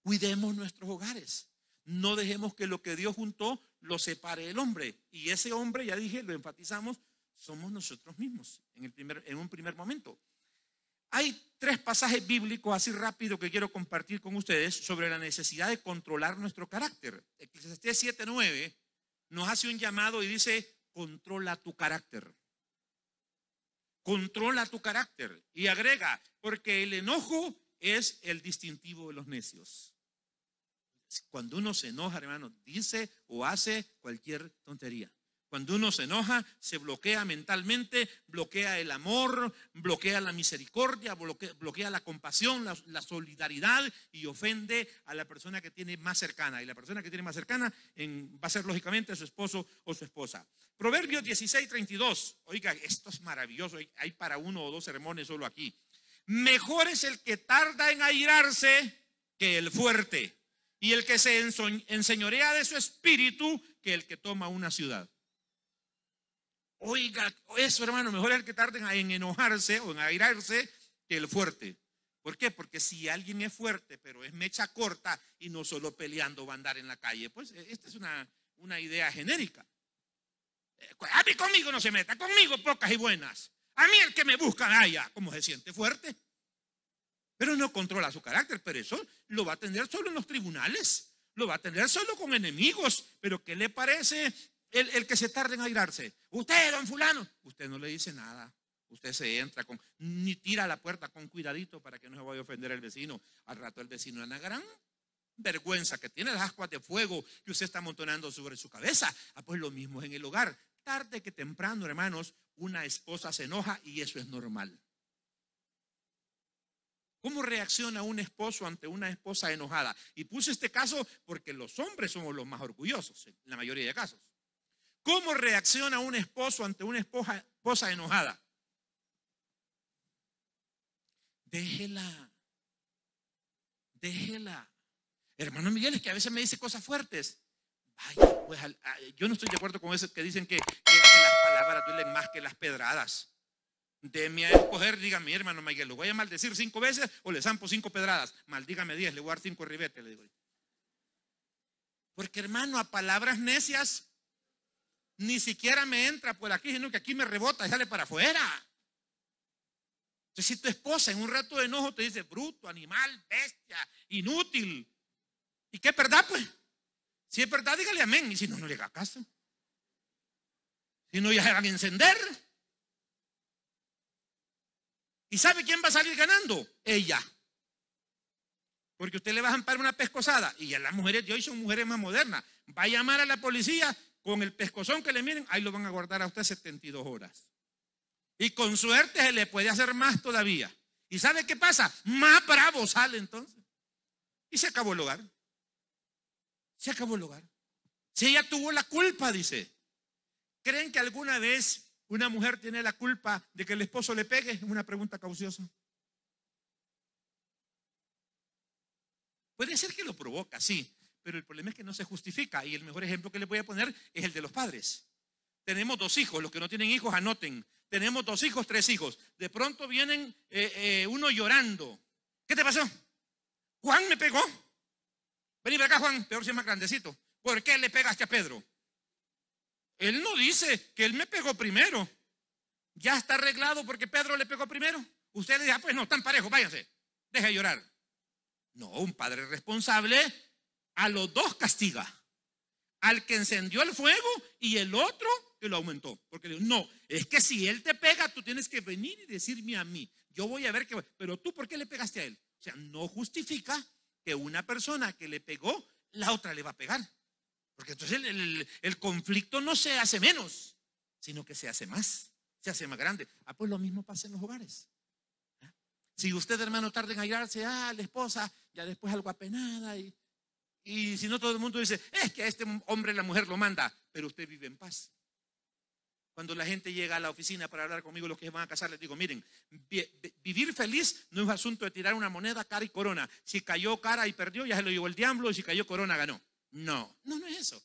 Cuidemos nuestros hogares. No dejemos que lo que Dios juntó lo separe el hombre. Y ese hombre, ya dije, lo enfatizamos, somos nosotros mismos en un primer momento. Hay 3 pasajes bíblicos así rápido que quiero compartir con ustedes sobre la necesidad de controlar nuestro carácter. Eclesiastés 7:9 nos hace un llamado y dice: controla tu carácter. Controla tu carácter. Y agrega: porque el enojo es el distintivo de los necios. Cuando uno se enoja, hermano, dice o hace cualquier tontería. Cuando uno se enoja, se bloquea mentalmente, bloquea el amor, bloquea la misericordia, bloquea la compasión, la solidaridad y ofende a la persona que tiene más cercana. Y la persona que tiene más cercana va a ser lógicamente su esposo o su esposa. Proverbios 16:32. Oiga, esto es maravilloso. Hay para 1 o 2 sermones solo aquí. Mejor es el que tarda en airarse que el fuerte, y el que se enseñorea de su espíritu que el que toma una ciudad. Oiga, eso, hermano, mejor es el que tarde en enojarse o en airarse que el fuerte. ¿Por qué? Porque si alguien es fuerte, pero es mecha corta y no solo peleando va a andar en la calle, pues esta es una idea genérica. A mí conmigo no se meta, conmigo pocas y buenas. A mí el que me busca, ya, como se siente fuerte. Pero no controla su carácter, pero eso lo va a tener solo en los tribunales, lo va a tener solo con enemigos. Pero ¿qué le parece el que se tarde en airarse? Usted, don fulano, usted no le dice nada. Usted se entra ni tira a la puerta con cuidadito para que no se vaya a ofender el vecino. Al rato el vecino es una gran vergüenza que tiene las ascuas de fuego que usted está amontonando sobre su cabeza. Pues lo mismo es en el hogar. Tarde que temprano, hermanos, una esposa se enoja y eso es normal. ¿Cómo reacciona un esposo ante una esposa enojada? Y puse este caso porque los hombres somos los más orgullosos en la mayoría de casos. ¿Cómo reacciona un esposo ante una esposa enojada? Déjela. Hermano Miguel, es que a veces me dice cosas fuertes. Vaya, pues yo no estoy de acuerdo con eso que dicen que las palabras duelen más que las pedradas. Deme a escoger, dígame, hermano Miguel, ¿lo voy a maldecir 5 veces o le zampo 5 pedradas? Maldígame 10, le voy a dar 5 ribetes, le digo. Porque, hermano, a palabras necias ni siquiera me entra por aquí, sino que aquí me rebota y sale para afuera. Entonces, si tu esposa en un rato de enojo te dice bruto, animal, bestia, inútil, ¿y qué es verdad, pues? Si es verdad, dígale amén, y si no, no le haga caso. Si no, ya se van a encender. ¿Y sabe quién va a salir ganando? Ella. Porque usted le va a zampar una pescosada. Y ya las mujeres de hoy son mujeres más modernas. Va a llamar a la policía con el pescozón que le miren. Ahí lo van a guardar a usted 72 horas. Y con suerte se le puede hacer más todavía. ¿Y sabe qué pasa? Más bravo sale entonces. Y se acabó el hogar. Se acabó el hogar. Si ella tuvo la culpa, dice. ¿Creen que alguna vez una mujer tiene la culpa de que el esposo le pegue? Es una pregunta cauciosa. Puede ser que lo provoca, sí, pero el problema es que no se justifica. Y el mejor ejemplo que les voy a poner es el de los padres. Tenemos 2 hijos, los que no tienen hijos anoten. Tenemos 2 hijos, 3 hijos. De pronto vienen uno llorando. ¿Qué te pasó? Juan me pegó. Vení para acá, Juan, peor si es más grandecito. ¿Por qué le pegaste a Pedro? Él no dice que él me pegó primero. Ya está arreglado porque Pedro le pegó primero. Usted le dice, pues no, están parejos, váyanse. Deja de llorar. No, un padre responsable a los 2 castiga. Al que encendió el fuego y el otro que lo aumentó. Porque no, es que si él te pega, tú tienes que venir y decirme a mí. Yo voy a ver qué. Pero tú, ¿por qué le pegaste a él? O sea, no justifica que una persona que le pegó, la otra le va a pegar. Porque entonces el conflicto no se hace menos, sino que se hace más grande. Pues lo mismo pasa en los hogares. Si usted, hermano, tarda en airarse a la esposa, ya después algo apenada y Y si no, todo el mundo dice, es que a este hombre la mujer lo manda, pero usted vive en paz. Cuando la gente llega a la oficina para hablar conmigo, los que se van a casar, les digo, miren, vivir feliz no es asunto de tirar una moneda cara y corona. Si cayó cara y perdió, ya se lo llevó el diablo, y si cayó corona, ganó. No es eso.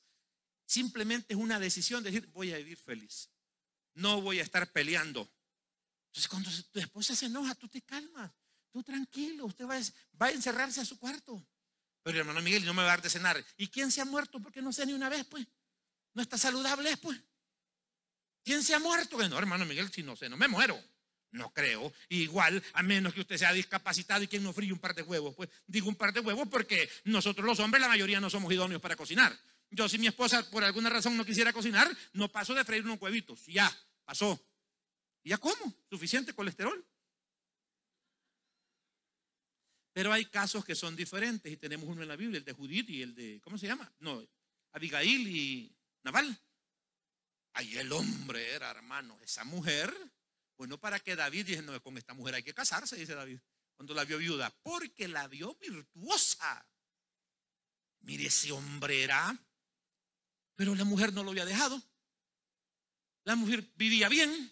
Simplemente es una decisión de decir, voy a vivir feliz. No voy a estar peleando. Entonces, cuando tu esposa se enoja, tú te calmas, tú tranquilo, usted va a encerrarse a su cuarto. Pero hermano Miguel, no me va a dar de cenar. ¿Y quién se ha muerto porque no sé ni una vez, pues? ¿No está saludable, pues? ¿Quién se ha muerto? No, hermano Miguel, si no sé, no me muero. No creo. Igual, a menos que usted sea discapacitado y quien no fríe un par de huevos. Pues digo un par de huevos porque nosotros los hombres, la mayoría no somos idóneos para cocinar. Yo, si mi esposa por alguna razón no quisiera cocinar, no paso de freír unos huevitos. Ya, pasó. ¿Y ya cómo? ¿Suficiente colesterol? Pero hay casos que son diferentes y tenemos uno en la Biblia, el de Judith y el de, ¿cómo se llama? No, Abigail y Nabal. Ahí el hombre era, hermano, esa mujer, bueno, para que David dice, no, con esta mujer hay que casarse, dice David, cuando la vio viuda, porque la vio virtuosa. Mire, ese hombre era, pero la mujer no lo había dejado. La mujer vivía bien,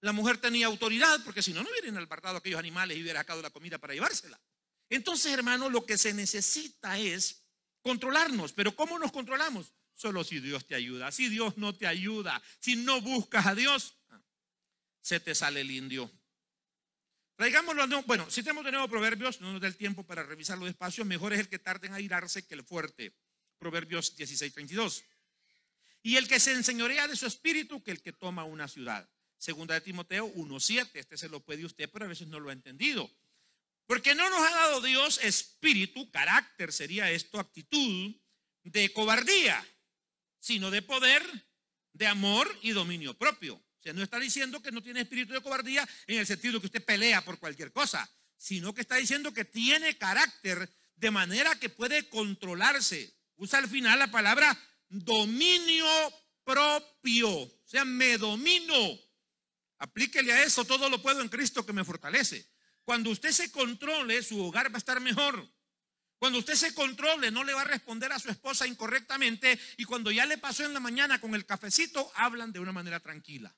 la mujer tenía autoridad, porque si no, no hubieran albartado a aquellos animales y hubiera sacado la comida para llevársela. Entonces, hermano, lo que se necesita es controlarnos. Pero ¿cómo nos controlamos? Solo si Dios te ayuda. Si Dios no te ayuda, si no buscas a Dios, se te sale el indio. Traigámoslo, bueno, si tenemos de nuevo Proverbios, no nos da el tiempo para revisarlo despacio. Mejor es el que tarde en airarse que el fuerte. Proverbios 16:32. Y el que se enseñorea de su espíritu que el que toma una ciudad. Segunda de Timoteo 1:7. Este se lo puede usted, pero a veces no lo ha entendido. Porque no nos ha dado Dios espíritu, carácter sería esto, actitud de cobardía, sino de poder, de amor y dominio propio. O sea, no está diciendo que no tiene espíritu de cobardía en el sentido que usted pelea por cualquier cosa, sino que está diciendo que tiene carácter de manera que puede controlarse. Usa al final la palabra dominio propio. O sea, me domino. Aplíquele a eso, todo lo puedo en Cristo que me fortalece. Cuando usted se controle, su hogar va a estar mejor. Cuando usted se controle, no le va a responder a su esposa incorrectamente. Y cuando ya le pasó en la mañana con el cafecito, hablan de una manera tranquila.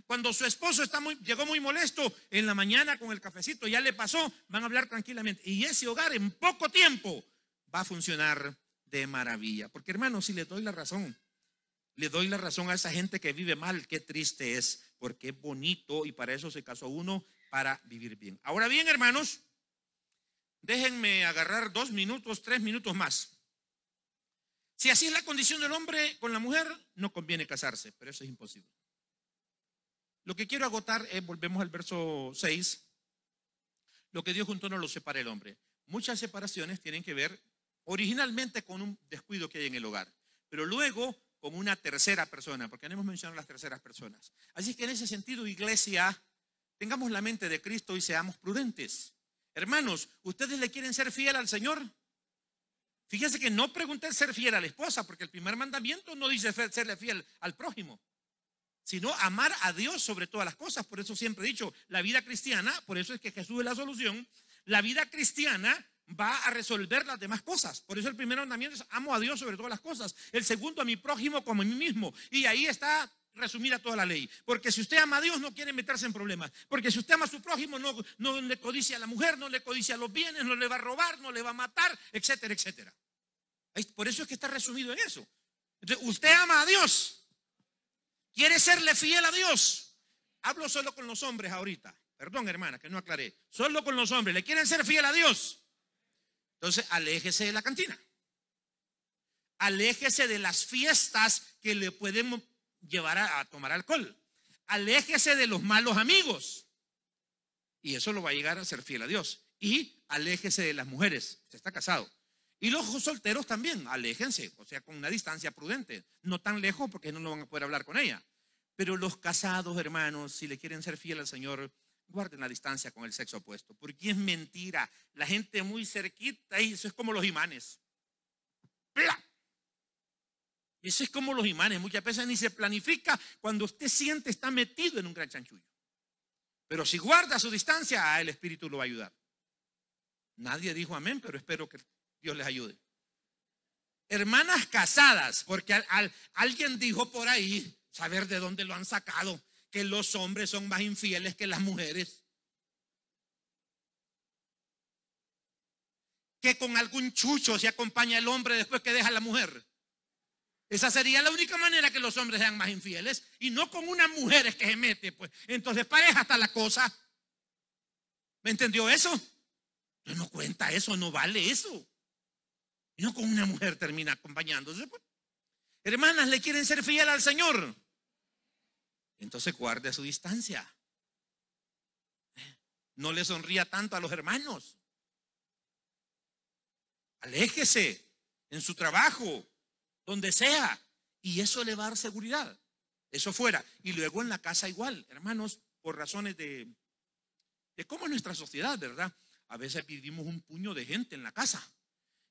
Cuando su esposo llegó muy molesto en la mañana con el cafecito, ya le pasó, van a hablar tranquilamente. Y ese hogar en poco tiempo va a funcionar de maravilla. Porque hermano, si le doy la razón a esa gente que vive mal, qué triste es, porque es bonito y para eso se casó uno, para vivir bien. Ahora bien, hermanos, déjenme agarrar 2 minutos, 3 minutos más. Si así es la condición del hombre con la mujer, no conviene casarse, pero eso es imposible. Lo que quiero agotar es, volvemos al verso 6, lo que Dios juntó no lo separa el hombre. Muchas separaciones tienen que ver originalmente con un descuido que hay en el hogar, pero luego con una tercera persona, porque no hemos mencionado las terceras personas. Así que en ese sentido, iglesia, tengamos la mente de Cristo y seamos prudentes. Hermanos, ¿ustedes le quieren ser fiel al Señor? Fíjense que no pregunté ser fiel a la esposa, porque el primer mandamiento no dice serle fiel al prójimo, sino amar a Dios sobre todas las cosas. Por eso siempre he dicho, la vida cristiana, por eso es que Jesús es la solución, la vida cristiana va a resolver las demás cosas. Por eso el primer mandamiento es amo a Dios sobre todas las cosas. El segundo, a mi prójimo como a mí mismo. Y ahí está resumida toda la ley. Porque si usted ama a Dios, no quiere meterse en problemas. Porque si usted ama a su prójimo, no le codicia a la mujer, no le codicia los bienes, no le va a robar, no le va a matar, etcétera, etcétera. Por eso es que está resumido en eso. Entonces, usted ama a Dios, quiere serle fiel a Dios. Hablo solo con los hombres ahorita. Perdón, hermana, que no aclaré. Solo con los hombres. ¿Le quieren ser fiel a Dios? Entonces, aléjese de la cantina. Aléjese de las fiestas que le pueden llevar a tomar alcohol. Aléjese de los malos amigos. Y eso lo va a llegar a ser fiel a Dios. Y aléjese de las mujeres. Usted está casado. Y los solteros también, aléjense. O sea, con una distancia prudente. No tan lejos porque no van a poder hablar con ella. Pero los casados, hermanos, si le quieren ser fiel al Señor, guarden la distancia con el sexo opuesto, porque es mentira. La gente muy cerquita, y eso es como los imanes. ¡Pla! Eso es como los imanes. Muchas veces ni se planifica. Cuando usted siente, está metido en un gran chanchullo. Pero si guarda su distancia, el Espíritu lo va a ayudar. Nadie dijo amén, pero espero que Dios les ayude. Hermanas casadas, porque alguien dijo por ahí, saber de dónde lo han sacado, que los hombres son más infieles que las mujeres. Que con algún chucho se acompaña el hombre después que deja a la mujer. Esa sería la única manera que los hombres sean más infieles, y no con una mujer que se mete, pues. Entonces pareja está la cosa. ¿Me entendió eso? No cuenta eso, no vale eso. Y no con una mujer termina acompañándose, pues. Hermanas, ¿le quieren ser fiel al Señor? Entonces guarde su distancia. No le sonría tanto a los hermanos. Aléjese en su trabajo, donde sea, y eso le va a dar seguridad. Eso fuera. Y luego en la casa igual, hermanos, por razones de cómo es nuestra sociedad, ¿verdad? A veces vivimos un puño de gente en la casa.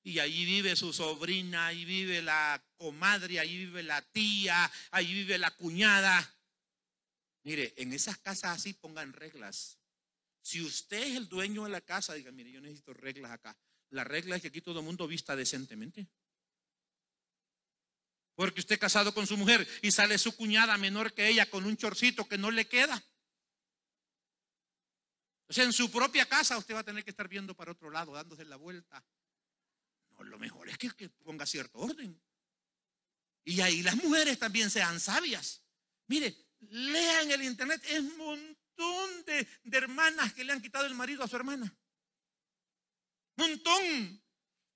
Y ahí vive su sobrina, ahí vive la comadre, ahí vive la tía, ahí vive la cuñada. Mire, en esas casas así pongan reglas. Si usted es el dueño de la casa, diga, mire, yo necesito reglas acá. La regla es que aquí todo el mundo vista decentemente. Porque usted casado con su mujer y sale su cuñada menor que ella con un chorcito que no le queda. O sea, en su propia casa usted va a tener que estar viendo para otro lado, dándose la vuelta. No, lo mejor es que ponga cierto orden. Y ahí las mujeres también sean sabias. Mire, lean el internet, es un montón de hermanas que le han quitado el marido a su hermana. Montón.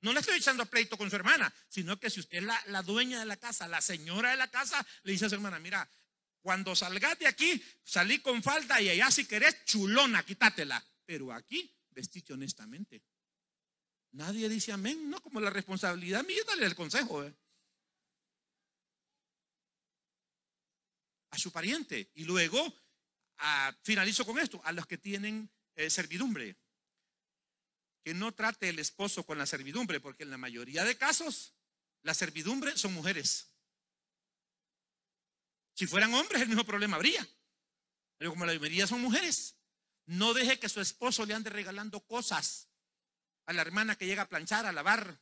No le estoy echando a pleito con su hermana, sino que si usted es la dueña de la casa, la señora de la casa, le dice a su hermana, mira, cuando salgas de aquí, salí con falda y allá si querés chulona, quítatela. Pero aquí, vestite honestamente. Nadie dice amén, no, como la responsabilidad mía, dale el consejo. A su pariente. Y luego, finalizo con esto, a los que tienen servidumbre. Que no trate el esposo con la servidumbre, porque en la mayoría de casos la servidumbre son mujeres. Si fueran hombres el mismo problema habría, pero como la mayoría son mujeres, no deje que su esposo le ande regalando cosas a la hermana que llega a planchar, a lavar,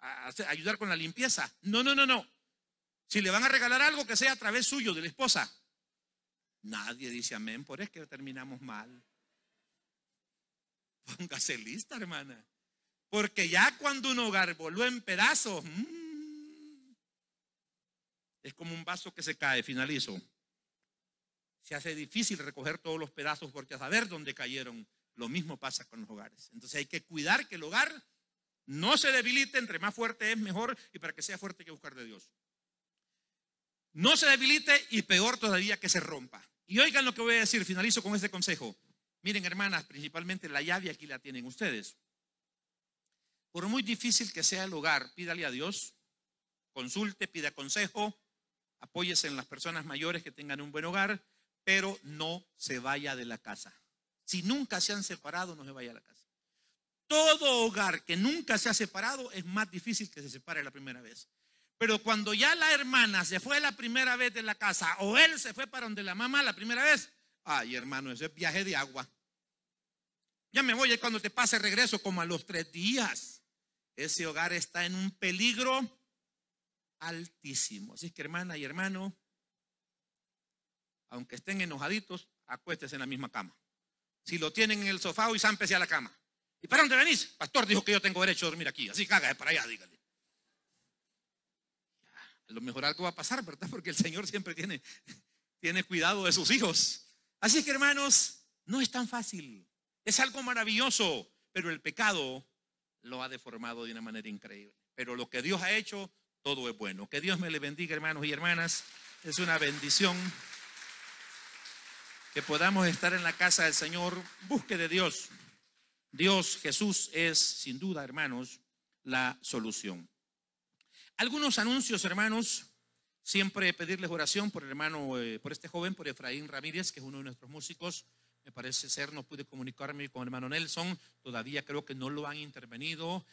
a ayudar con la limpieza. No. Si le van a regalar algo, que sea a través suyo, de la esposa. Nadie dice amén, por eso es que terminamos mal. Póngase lista, hermana. Porque ya cuando un hogar voló en pedazos, es como un vaso que se cae. Finalizo. Se hace difícil recoger todos los pedazos porque a saber dónde cayeron. Lo mismo pasa con los hogares. Entonces hay que cuidar que el hogar no se debilite. Entre más fuerte es mejor, y para que sea fuerte hay que buscar de Dios. No se debilite, y peor todavía que se rompa. Y oigan lo que voy a decir. Finalizo con este consejo. Miren, hermanas, principalmente la llave aquí la tienen ustedes. Por muy difícil que sea el hogar, pídale a Dios, consulte, pida consejo, apóyese en las personas mayores que tengan un buen hogar, pero no se vaya de la casa. Si nunca se han separado, no se vaya a la casa. Todo hogar que nunca se ha separado es más difícil que se separe la primera vez. Pero cuando ya la hermana se fue la primera vez de la casa, o él se fue para donde la mamá la primera vez, ay, hermano, ese es viaje de agua. Ya me voy, cuando te pase regreso como a los 3 días. Ese hogar está en un peligro altísimo. Así que, hermana y hermano, aunque estén enojaditos, acuéstese en la misma cama. Si lo tienen en el sofá, hoy zámpese a la cama. ¿Y para dónde venís? Pastor dijo que yo tengo derecho a dormir aquí. Así que hágase para allá, dígale. A lo mejor algo va a pasar, ¿verdad? Porque el Señor siempre tiene cuidado de sus hijos. Así que, hermanos, no es tan fácil. Es algo maravilloso, pero el pecado lo ha deformado de una manera increíble. Pero lo que Dios ha hecho, todo es bueno. Que Dios me le bendiga, hermanos y hermanas. Es una bendición que podamos estar en la casa del Señor. Busque de Dios. Dios, Jesús, es sin duda, hermanos, la solución. Algunos anuncios, hermanos. Siempre pedirles oración por el hermano, por este joven, por Efraín Ramírez, que es uno de nuestros músicos, me parece ser, no pude comunicarme con el hermano Nelson, todavía creo que no lo han intervenido,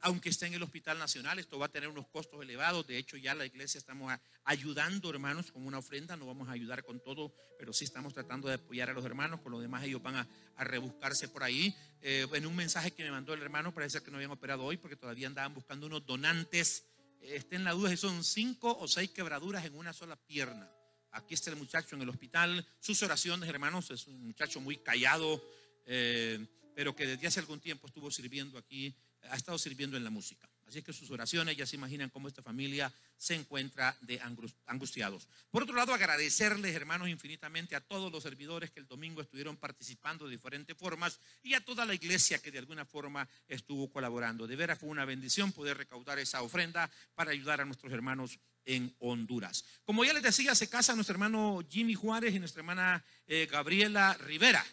aunque esté en el Hospital Nacional. Esto va a tener unos costos elevados. De hecho, ya la iglesia estamos ayudando, hermanos, con una ofrenda. No vamos a ayudar con todo, pero sí estamos tratando de apoyar a los hermanos. Con lo demás ellos van a rebuscarse por ahí. En un mensaje que me mandó el hermano, parece que no habían operado hoy porque todavía andaban buscando unos donantes. Estén la duda si son 5 o 6 quebraduras en una sola pierna. Aquí está el muchacho en el hospital. Sus oraciones, hermanos, es un muchacho muy callado, pero que desde hace algún tiempo estuvo sirviendo aquí, ha estado sirviendo en la música. Así que sus oraciones, ya se imaginan cómo esta familia se encuentra de angustiados. Por otro lado, agradecerles, hermanos, infinitamente a todos los servidores que el domingo estuvieron participando de diferentes formas y a toda la iglesia que de alguna forma estuvo colaborando. De veras fue una bendición poder recaudar esa ofrenda para ayudar a nuestros hermanos en Honduras. Como ya les decía, se casa nuestro hermano Jimmy Juárez y nuestra hermana Gabriela Rivera.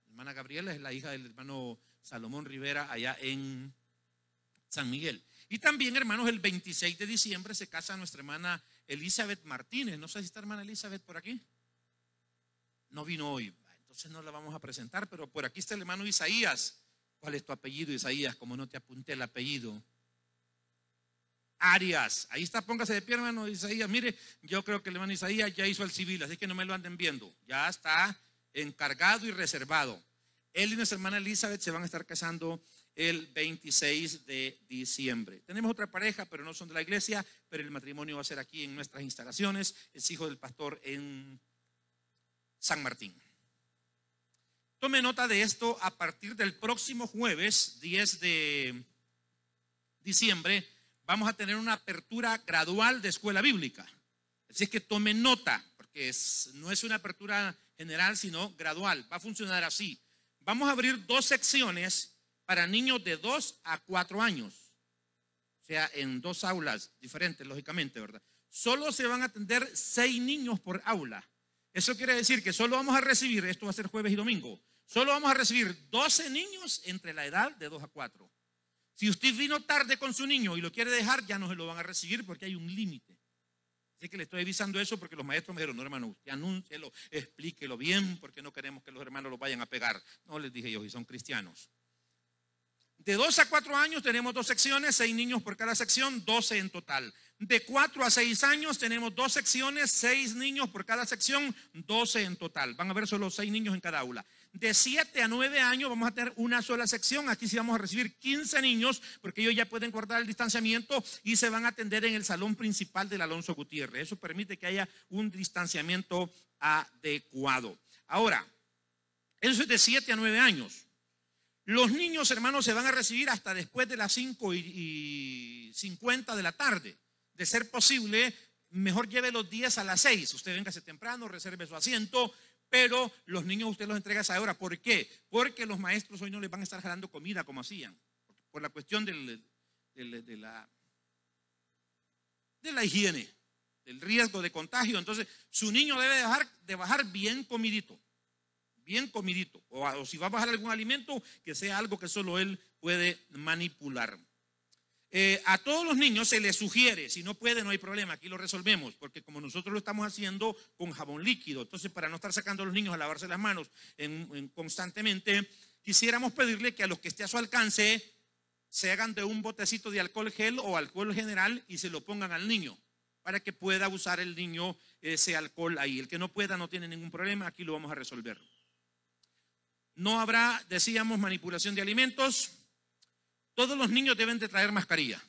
La hermana Gabriela es la hija del hermano Salomón Rivera allá en San Miguel. Y también, hermanos, el 26 de diciembre se casa nuestra hermana Elizabeth Martínez. No sé si está hermana Elizabeth por aquí. No vino hoy, entonces no la vamos a presentar, pero por aquí está el hermano Isaías. ¿Cuál es tu apellido, Isaías? Como no te apunté el apellido. Arias, ahí está, póngase de pie, hermano Isaías. Mire, yo creo que el hermano Isaías ya hizo el civil, así que no me lo anden viendo. Ya está encargado y reservado. Él y nuestra hermana Elizabeth se van a estar casando el 26 de diciembre. Tenemos otra pareja, pero no son de la iglesia, pero el matrimonio va a ser aquí en nuestras instalaciones. Es hijo del pastor en San Martín. Tome nota de esto: a partir del próximo jueves 10 de diciembre vamos a tener una apertura gradual de escuela bíblica. Así es que tome nota, porque no es una apertura general, sino gradual. Va a funcionar así. Vamos a abrir 2 secciones para niños de 2 a 4 años. O sea, en 2 aulas diferentes, lógicamente, ¿verdad? Solo se van a atender 6 niños por aula. Eso quiere decir que solo vamos a recibir, esto va a ser jueves y domingo, solo vamos a recibir 12 niños entre la edad de 2 a 4. Si usted vino tarde con su niño y lo quiere dejar, ya no se lo van a recibir porque hay un límite. Así que le estoy avisando eso porque los maestros me dijeron: no, hermano, usted anúncielo, explíquelo bien, porque no queremos que los hermanos los vayan a pegar. No, les dije yo, y son cristianos. De 2 a 4 años tenemos 2 secciones, 6 niños por cada sección, 12 en total. De 4 a 6 años tenemos 2 secciones, 6 niños por cada sección, 12 en total. Van a haber solo 6 niños en cada aula. De 7 a 9 años vamos a tener una sola sección. Aquí sí vamos a recibir 15 niños, porque ellos ya pueden guardar el distanciamiento y se van a atender en el salón principal del Alonso Gutiérrez. Eso permite que haya un distanciamiento adecuado. Ahora, eso es de 7 a 9 años. Los niños, hermanos, se van a recibir hasta después de las 5:50 de la tarde. De ser posible, mejor lleve los 10 a las 6. Usted véngase temprano, reserve su asiento, pero los niños usted los entrega a esa hora. ¿Por qué? Porque los maestros hoy no les van a estar jalando comida como hacían, por la cuestión de la higiene, del riesgo de contagio. Entonces, su niño debe de bajar bien comidito. Bien comidito, o si va a bajar algún alimento, que sea algo que solo él puede manipular. A todos los niños se les sugiere, si no puede, no hay problema, aquí lo resolvemos, porque como nosotros lo estamos haciendo con jabón líquido, entonces para no estar sacando a los niños a lavarse las manos constantemente, quisiéramos pedirle que a los que esté a su alcance se hagan de un botecito de alcohol gel o alcohol general y se lo pongan al niño, para que pueda usar el niño ese alcohol ahí. El que no pueda no tiene ningún problema, aquí lo vamos a resolver. No habrá, decíamos, manipulación de alimentos. Todos los niños deben de traer mascarilla.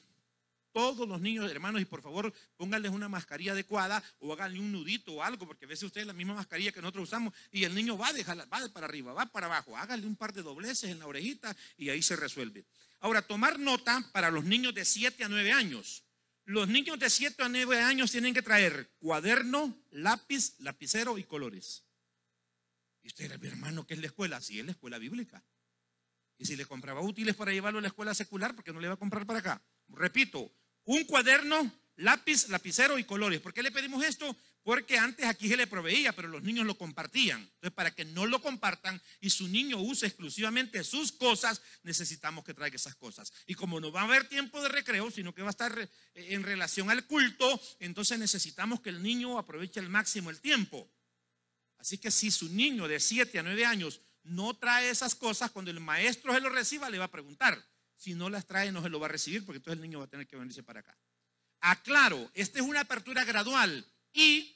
Todos los niños, hermanos, y por favor pónganles una mascarilla adecuada o háganle un nudito o algo, porque a veces ustedes la misma mascarilla que nosotros usamos y el niño va para arriba, va para abajo. Háganle un par de dobleces en la orejita y ahí se resuelve. Ahora, tomar nota para los niños de 7 a 9 años. Los niños de 7 a 9 años tienen que traer cuaderno, lápiz, lapicero y colores. Y usted dirá: mi hermano, ¿qué es la escuela? Sí, es la escuela bíblica. Y si le compraba útiles para llevarlo a la escuela secular, ¿por qué no le va a comprar para acá? Repito, un cuaderno, lápiz, lapicero y colores. ¿Por qué le pedimos esto? Porque antes aquí se le proveía, pero los niños lo compartían. Entonces, para que no lo compartan y su niño use exclusivamente sus cosas, necesitamos que traiga esas cosas. Y como no va a haber tiempo de recreo, sino que va a estar en relación al culto, entonces necesitamos que el niño aproveche al máximo el tiempo. Así que si su niño de 7 a 9 años no trae esas cosas, cuando el maestro se lo reciba le va a preguntar. Si no las trae no se lo va a recibir, porque entonces el niño va a tener que venirse para acá. Aclaro, esta es una apertura gradual y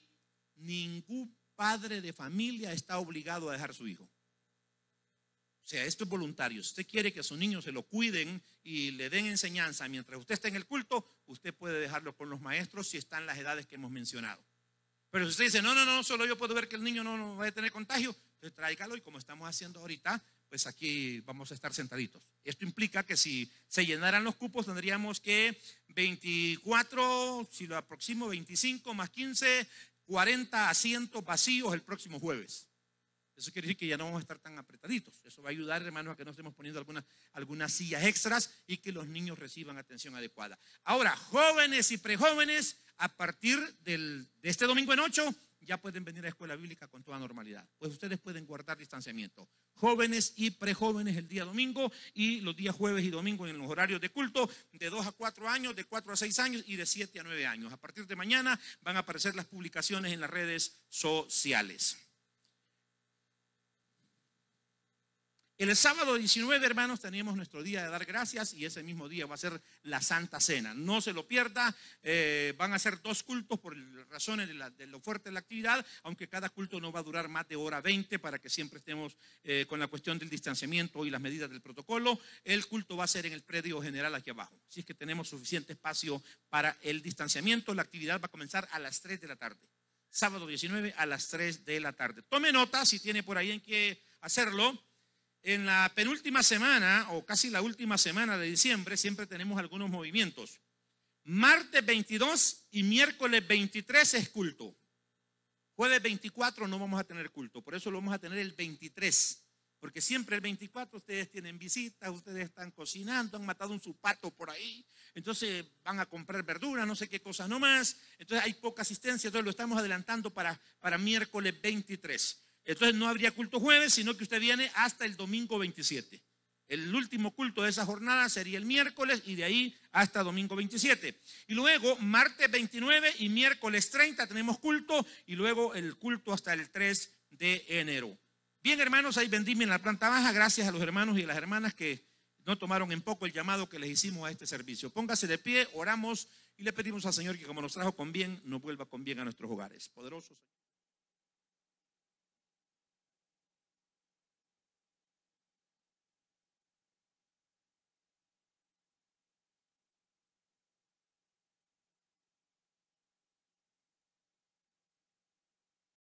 ningún padre de familia está obligado a dejar a su hijo. O sea, esto es voluntario. Si usted quiere que a su niño se lo cuiden y le den enseñanza mientras usted está en el culto, usted puede dejarlo con los maestros si están las edades que hemos mencionado. Pero si usted dice, no, solo yo puedo ver que el niño no va a tener contagio, entonces tráigalo, y como estamos haciendo ahorita, pues aquí vamos a estar sentaditos. Esto implica que si se llenaran los cupos, tendríamos que 24, si lo aproximo, 25 más 15, 40 asientos vacíos el próximo jueves. Eso quiere decir que ya no vamos a estar tan apretaditos. Eso va a ayudar, hermanos, a que no estemos poniendo algunas sillas extras y que los niños reciban atención adecuada. Ahora, jóvenes y prejóvenes, a partir de este domingo en 8, ya pueden venir a escuela bíblica con toda normalidad. Pues ustedes pueden guardar distanciamiento. Jóvenes y prejóvenes el día domingo, y los días jueves y domingo en los horarios de culto, de 2 a 4 años, de 4 a 6 años y de 7 a 9 años. A partir de mañana van a aparecer las publicaciones en las redes sociales. El sábado 19, hermanos, teníamos nuestro día de dar gracias, y ese mismo día va a ser la Santa Cena. No se lo pierda. Van a ser 2 cultos por razones de lo fuerte de la actividad, aunque cada culto no va a durar más de hora 20 para que siempre estemos con la cuestión del distanciamiento y las medidas del protocolo. El culto va a ser en el predio general aquí abajo, así es que tenemos suficiente espacio para el distanciamiento. La actividad va a comenzar a las 3 de la tarde. Sábado 19 a las 3 de la tarde. Tome nota si tiene por ahí en qué hacerlo. En la penúltima semana, o casi la última semana de diciembre, siempre tenemos algunos movimientos. Martes 22 y miércoles 23 es culto. Jueves 24 no vamos a tener culto, por eso lo vamos a tener el 23. Porque siempre el 24 ustedes tienen visitas, ustedes están cocinando, han matado un zupato por ahí, entonces van a comprar verdura, no sé qué cosa nomás. Entonces hay poca asistencia, entonces lo estamos adelantando para miércoles 23. Entonces no habría culto jueves, sino que usted viene hasta el domingo 27. El último culto de esa jornada sería el miércoles, y de ahí hasta domingo 27. Y luego martes 29 y miércoles 30 tenemos culto, y luego el culto hasta el 3 de enero. Bien, hermanos, ahí vendimia en la planta baja. Gracias a los hermanos y a las hermanas que no tomaron en poco el llamado que les hicimos a este servicio. Póngase de pie, oramos y le pedimos al Señor que, como nos trajo con bien, nos vuelva con bien a nuestros hogares. Poderosos.